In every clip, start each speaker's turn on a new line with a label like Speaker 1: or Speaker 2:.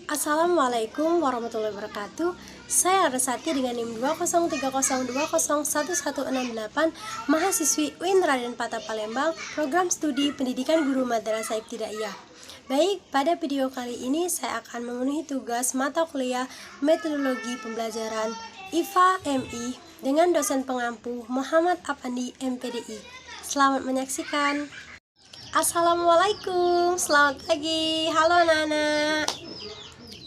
Speaker 1: Assalamualaikum warahmatullahi wabarakatuh. Saya Arsati dengan NIM 20302011168, mahasiswi UIN Raden Patah Palembang, program studi pendidikan guru madrasah ibtidaiyah. Baik, pada video kali ini saya akan memenuhi tugas mata kuliah metodologi pembelajaran IPA MI dengan dosen pengampu Muhammad Afandi MPDI. Selamat menyaksikan. Assalamualaikum, selamat pagi. Halo anak-anak.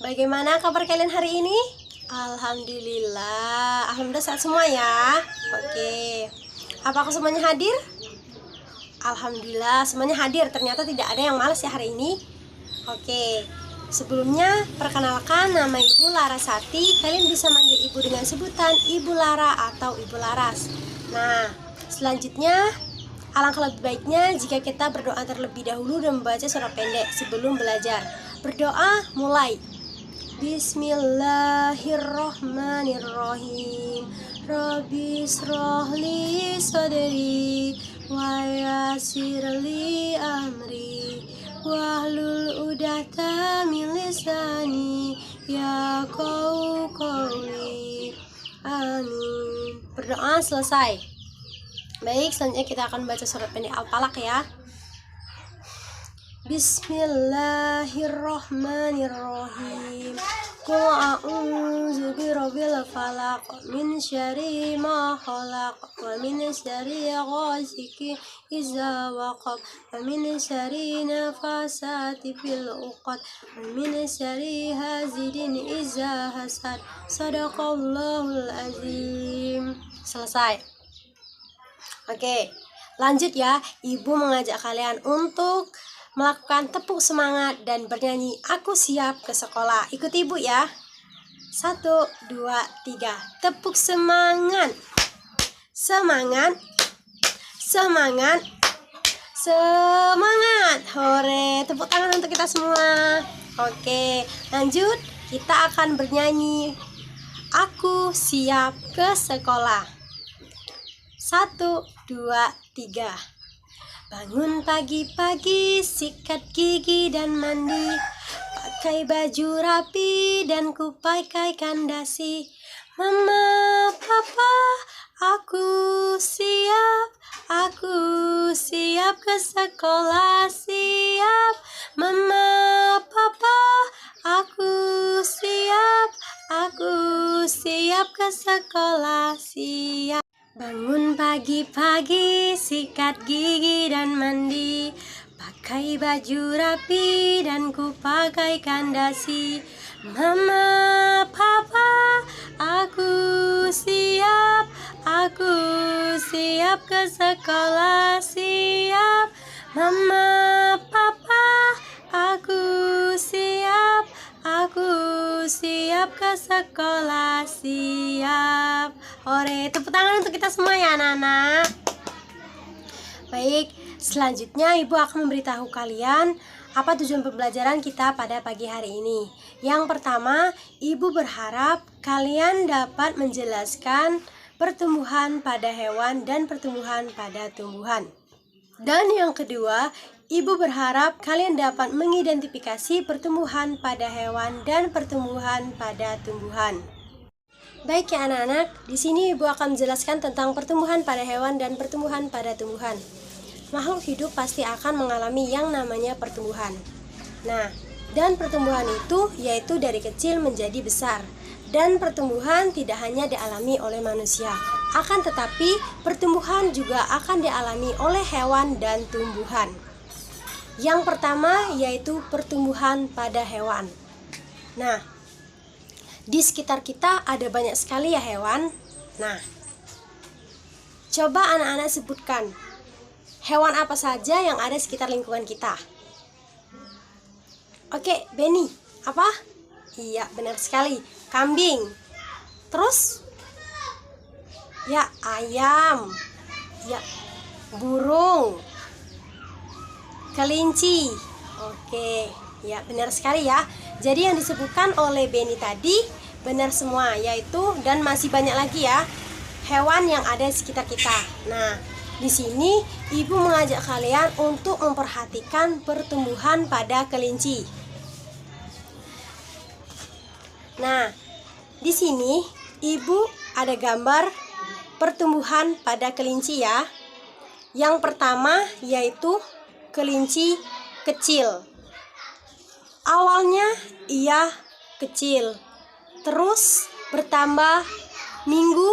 Speaker 1: Bagaimana kabar kalian hari ini? Alhamdulillah sehat semua ya. Oke, apakah semuanya hadir? Alhamdulillah semuanya hadir. Ternyata tidak ada yang malas ya hari ini. Oke, sebelumnya perkenalkan, nama Ibu Larasati. Kalian bisa manggil Ibu dengan sebutan Ibu Lara atau Ibu Laras. Nah, selanjutnya alangkah lebih baiknya jika kita berdoa terlebih dahulu dan membaca surah pendek sebelum belajar. Berdoa mulai. Bismillahirrahmanirrahim. Rabbi shrahli sadri wa yassirli amri wahlul 'uqdatam min lisani yafqahu qawli. Amin. Berdoa selesai. Baik, selanjutnya kita akan baca surat pendek Al-Falaq ya. Bismillahirrahmanirrahim. Qul a'udzu birabbil falaq min syarri ma khalaq wa min syarri ghasiqin idza waqab wa min syarri nafasati fil 'uqad wa min syarri hasidin idza hasad. Shadaqallahul azim. Selesai. Oke, lanjut ya. Ibu mengajak kalian untuk melakukan tepuk semangat dan bernyanyi "Aku siap ke sekolah". Ikut ibu ya. 1, 2, 3. Tepuk semangat. Semangat. Semangat. Semangat. Hore. Tepuk tangan untuk kita semua. Oke, lanjut. Kita akan bernyanyi "Aku siap ke sekolah". 1, 2, 3. Bangun pagi-pagi, sikat gigi dan mandi, pakai baju rapi dan ku pakaikan dasi. Mama, papa, aku siap ke sekolah, siap. Mama, papa, aku siap ke sekolah, siap. Bangun pagi-pagi, sikat gigi dan mandi, pakai baju rapi dan ku pakaikan dasi. Mama, papa, aku siap ke sekolah, siap. Mama, papa, aku siap ke sekolah, siap. Hore, tepuk tangan untuk kita semua ya anak-anak. Baik, selanjutnya Ibu akan memberitahu kalian apa tujuan pembelajaran kita pada pagi hari ini. Yang pertama, Ibu berharap kalian dapat menjelaskan pertumbuhan pada hewan dan pertumbuhan pada tumbuhan. Dan yang kedua, Ibu berharap kalian dapat mengidentifikasi pertumbuhan pada hewan dan pertumbuhan pada tumbuhan. Baik ya anak-anak, di sini Ibu akan menjelaskan tentang pertumbuhan pada hewan dan pertumbuhan pada tumbuhan. Makhluk hidup pasti akan mengalami yang namanya pertumbuhan. Nah, dan pertumbuhan itu yaitu dari kecil menjadi besar. Dan pertumbuhan tidak hanya dialami oleh manusia, akan tetapi pertumbuhan juga akan dialami oleh hewan dan tumbuhan. Yang pertama yaitu pertumbuhan pada hewan. Nah, di sekitar kita ada banyak sekali ya hewan. Nah, coba anak-anak sebutkan hewan apa saja yang ada di sekitar lingkungan kita. Oke, Benny, apa? Iya, benar sekali. Kambing. Terus? Ya, ayam. Ya, burung. Kelinci. Oke, ya benar sekali ya. Jadi yang disebutkan oleh Benny tadi benar semua, yaitu dan masih banyak lagi ya hewan yang ada di sekitar kita. Nah, di sini Ibu mengajak kalian untuk memperhatikan pertumbuhan pada kelinci. Nah, di sini Ibu ada gambar pertumbuhan pada kelinci ya. Yang pertama yaitu kelinci kecil. Awalnya ia kecil, terus bertambah minggu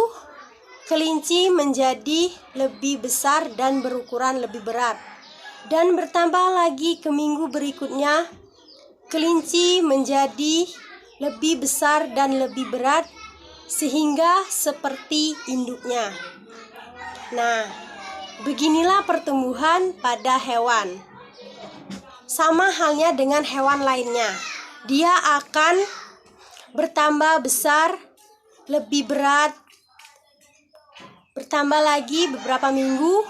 Speaker 1: kelinci menjadi lebih besar dan berukuran lebih berat. Dan bertambah lagi ke minggu berikutnya, kelinci menjadi lebih besar dan lebih berat sehingga seperti induknya. Nah, beginilah pertumbuhan pada hewan. Sama halnya dengan hewan lainnya. Dia akan bertambah besar, lebih berat, bertambah lagi beberapa minggu,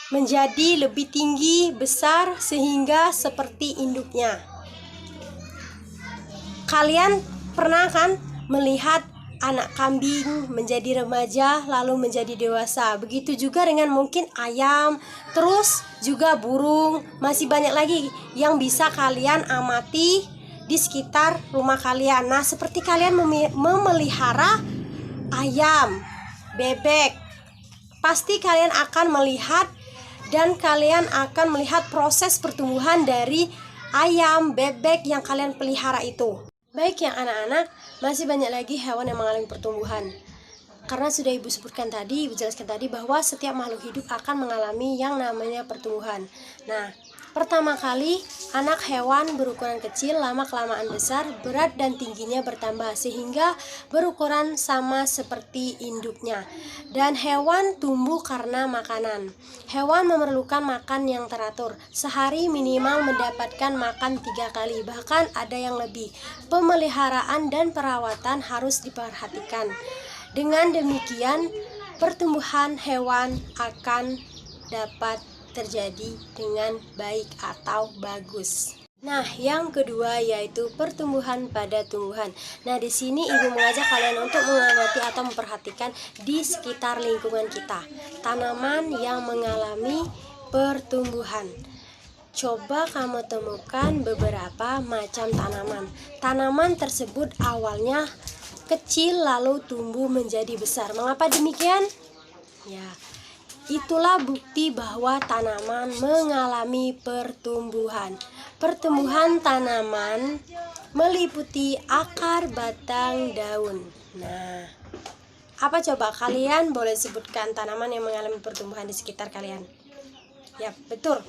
Speaker 1: menjadi lebih tinggi, besar, sehingga seperti induknya. Kalian pernah kan melihat anak kambing menjadi remaja lalu menjadi dewasa? Begitu juga dengan mungkin ayam, terus juga burung. Masih banyak lagi yang bisa kalian amati di sekitar rumah kalian. Nah, seperti kalian memelihara ayam, bebek, pasti kalian akan melihat dan kalian akan melihat proses pertumbuhan dari ayam, bebek yang kalian pelihara itu. Baik yang anak-anak, masih banyak lagi hewan yang mengalami pertumbuhan. Karena sudah Ibu sebutkan tadi, Ibu jelaskan tadi bahwa setiap makhluk hidup akan mengalami yang namanya pertumbuhan. Nah, pertama kali anak hewan berukuran kecil lama-kelamaan besar, berat dan tingginya bertambah sehingga berukuran sama seperti induknya. Dan hewan tumbuh karena makanan. Hewan memerlukan makan yang teratur. Sehari minimal mendapatkan makan 3 kali, bahkan ada yang lebih. Pemeliharaan dan perawatan harus diperhatikan. Dengan demikian, pertumbuhan hewan akan dapat terjadi dengan baik atau bagus. Nah, yang kedua yaitu pertumbuhan pada tumbuhan. Nah, di sini Ibu mengajak kalian untuk mengamati atau memperhatikan di sekitar lingkungan kita, tanaman yang mengalami pertumbuhan. Coba kamu temukan beberapa macam tanaman. Tanaman tersebut awalnya kecil lalu tumbuh menjadi besar. Mengapa demikian? Ya, itulah bukti bahwa tanaman mengalami pertumbuhan. Pertumbuhan tanaman meliputi akar, batang, daun. Nah, apa coba kalian boleh sebutkan tanaman yang mengalami pertumbuhan di sekitar kalian? Ya, betul.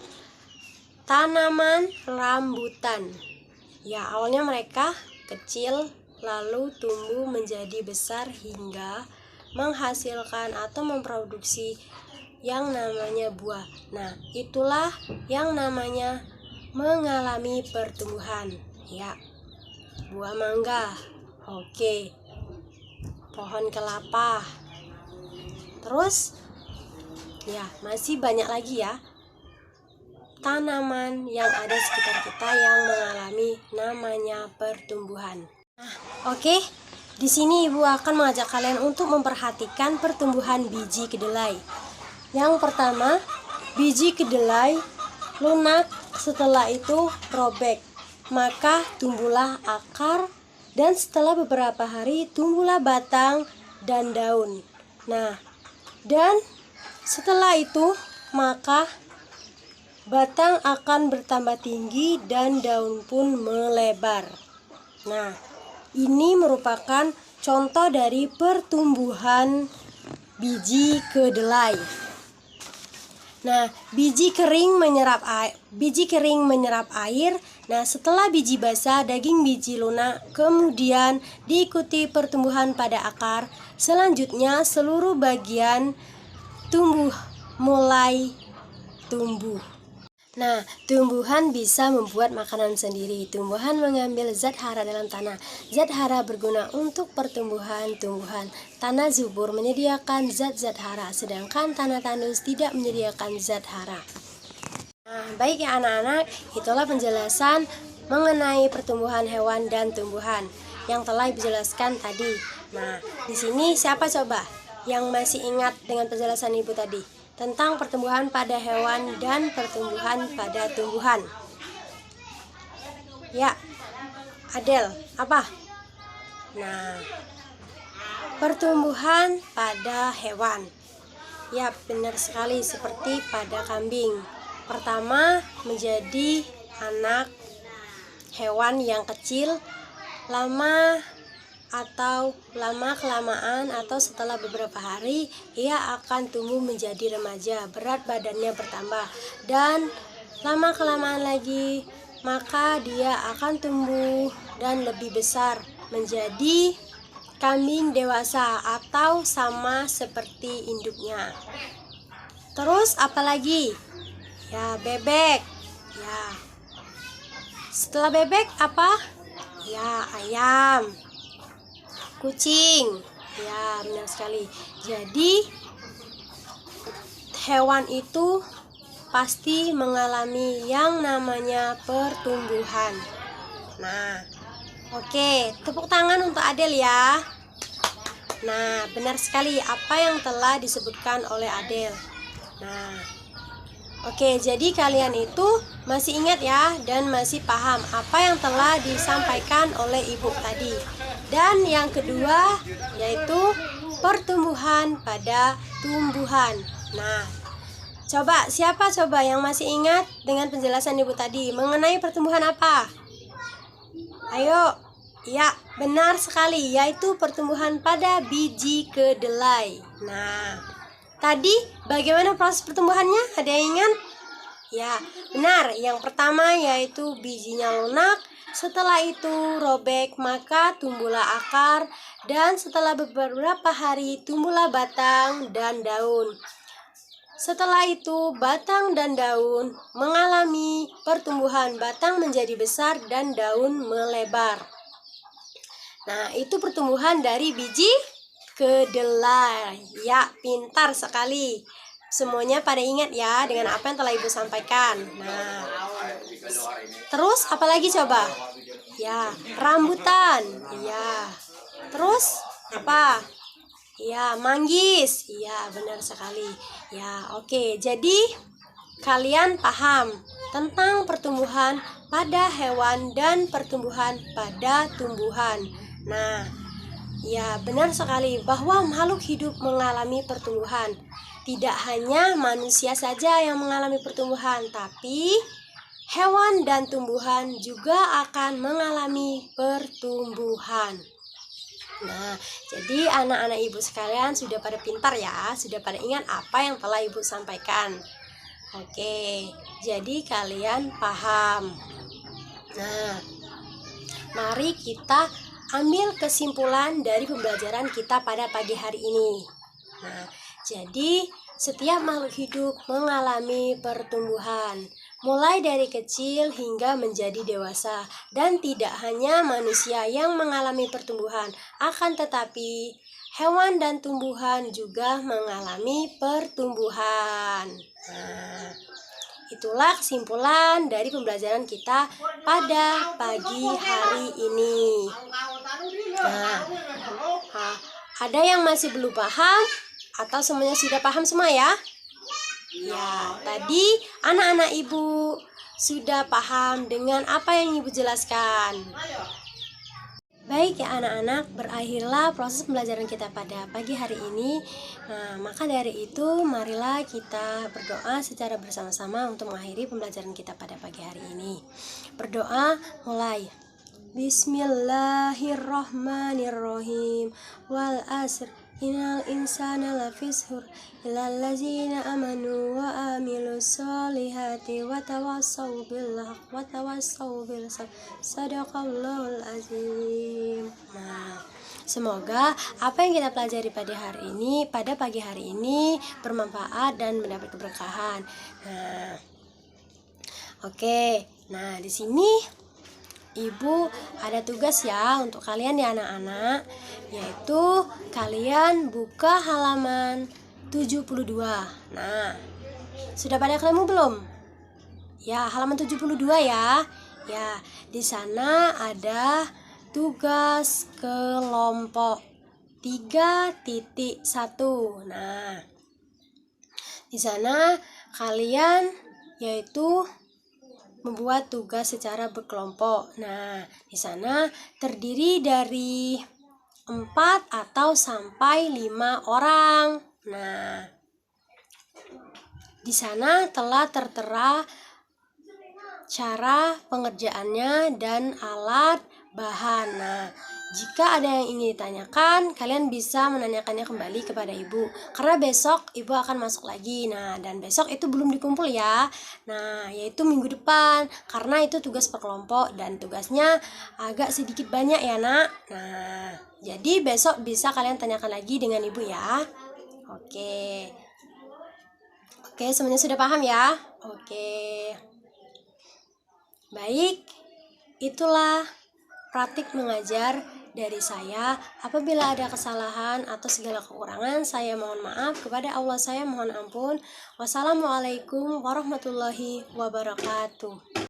Speaker 1: Tanaman rambutan. Ya, awalnya mereka kecil lalu tumbuh menjadi besar hingga menghasilkan atau memproduksi yang namanya buah. Nah, itulah yang namanya mengalami pertumbuhan. Ya, buah mangga, oke, pohon kelapa, terus ya masih banyak lagi ya tanaman yang ada di sekitar kita yang mengalami namanya pertumbuhan. Nah, oke, di sini Ibu akan mengajak kalian untuk memperhatikan pertumbuhan biji kedelai. Yang pertama, biji kedelai lunak, setelah itu robek, maka tumbuhlah akar, dan setelah beberapa hari tumbuhlah batang dan daun. Nah, dan setelah itu maka batang akan bertambah tinggi dan daun pun melebar. Nah, ini merupakan contoh dari pertumbuhan biji kedelai. Nah, biji kering menyerap air. Nah, setelah biji basah, daging biji lunak, kemudian diikuti pertumbuhan pada akar. Selanjutnya, seluruh bagian mulai tumbuh. Nah, tumbuhan bisa membuat makanan sendiri. Tumbuhan mengambil zat hara dalam tanah. Zat hara berguna untuk pertumbuhan tumbuhan. Tanah subur menyediakan zat-zat hara, sedangkan tanah tandus tidak menyediakan zat hara. Nah, baik ya anak-anak, itulah penjelasan mengenai pertumbuhan hewan dan tumbuhan yang telah Ibu jelaskan tadi. Nah, di sini siapa coba yang masih ingat dengan penjelasan Ibu tadi tentang pertumbuhan pada hewan dan pertumbuhan pada tumbuhan? Ya, Adel, apa? Nah, pertumbuhan pada hewan. Ya, benar sekali seperti pada kambing. Pertama, menjadi anak hewan yang kecil, lama kelamaan atau setelah beberapa hari ia akan tumbuh menjadi remaja, berat badannya bertambah, dan lama kelamaan lagi maka dia akan tumbuh dan lebih besar menjadi kambing dewasa atau sama seperti induknya. Terus apalagi? Ya, bebek. Ya. Setelah bebek apa? Ya, ayam. Kucing. Ya, benar sekali. Jadi hewan itu pasti mengalami yang namanya pertumbuhan. Nah, oke, tepuk tangan untuk Adel ya. Nah, benar sekali apa yang telah disebutkan oleh Adel. Nah, oke, jadi kalian itu masih ingat ya dan masih paham apa yang telah disampaikan oleh ibu tadi. Dan yang kedua yaitu pertumbuhan pada tumbuhan. Nah, siapa yang masih ingat dengan penjelasan ibu tadi mengenai pertumbuhan apa? Ayo, ya benar sekali, yaitu pertumbuhan pada biji kedelai. Nah, tadi bagaimana proses pertumbuhannya? Ada yang ingat? Ya, benar. Yang pertama yaitu bijinya lunak. Setelah itu robek, maka tumbuhlah akar, dan setelah beberapa hari tumbuhlah batang dan daun. Setelah itu batang dan daun mengalami pertumbuhan, batang menjadi besar dan daun melebar. Nah, itu pertumbuhan dari biji kedelai. Ya, pintar sekali. Semuanya pada ingat ya dengan apa yang telah ibu sampaikan. Nah, terus apalagi coba? Ya, rambutan. Ya. Terus apa? Ya, manggis. Ya, benar sekali. Ya, oke. Jadi kalian paham tentang pertumbuhan pada hewan dan pertumbuhan pada tumbuhan. Nah, ya benar sekali bahwa makhluk hidup mengalami pertumbuhan. Tidak hanya manusia saja yang mengalami pertumbuhan, tapi hewan dan tumbuhan juga akan mengalami pertumbuhan. Nah, jadi anak-anak ibu sekalian sudah pada pintar ya, sudah pada ingat apa yang telah ibu sampaikan. Oke, jadi kalian paham. Nah, mari kita ambil kesimpulan dari pembelajaran kita pada pagi hari ini. Nah, jadi setiap makhluk hidup mengalami pertumbuhan, mulai dari kecil hingga menjadi dewasa, dan tidak hanya manusia yang mengalami pertumbuhan, akan tetapi hewan dan tumbuhan juga mengalami pertumbuhan. Nah, itulah kesimpulan dari pembelajaran kita pada pagi hari ini. Nah, ada yang masih belum paham atau semuanya sudah paham semua ya? Ya, tadi anak-anak ibu sudah paham dengan apa yang ibu jelaskan. Baik ya anak-anak, berakhirlah proses pembelajaran kita pada pagi hari ini. Nah, maka dari itu marilah kita berdoa secara bersama-sama untuk mengakhiri pembelajaran kita pada pagi hari ini. Berdoa mulai. Bismillahirrahmanirrahim. Wal asr innal insana lafi khusr illal ladzina amanu wa amilus solihati wa tawassaw bil haqq wa tawassaw bil sabr. Shadaqallahul azim. Nah, semoga apa yang kita pelajari pada pagi hari ini bermanfaat dan mendapat keberkahan. Nah, oke. Nah, di sini Ibu ada tugas ya untuk kalian ya anak-anak, yaitu kalian buka halaman 72. Nah, sudah pada ketemu belum? Ya, halaman 72 ya. Ya, di sana ada tugas kelompok 3.1. Nah, di sana kalian yaitu membuat tugas secara berkelompok. Nah, di sana terdiri dari 4 atau sampai 5 orang. Nah, di sana telah tertera cara pengerjaannya dan alat bahan. Nah, jika ada yang ingin ditanyakan, kalian bisa menanyakannya kembali kepada ibu. Karena besok ibu akan masuk lagi. Nah, dan besok itu belum dikumpul ya. Nah, yaitu minggu depan. Karena itu tugas per kelompok dan tugasnya agak sedikit banyak ya, nak. Nah, jadi besok bisa kalian tanyakan lagi dengan ibu ya. Oke. Oke, semuanya sudah paham ya? Oke. Baik, itulah praktik mengajar dari saya. Apabila ada kesalahan atau segala kekurangan, saya mohon maaf. Kepada Allah saya mohon ampun. Wassalamualaikum warahmatullahi wabarakatuh.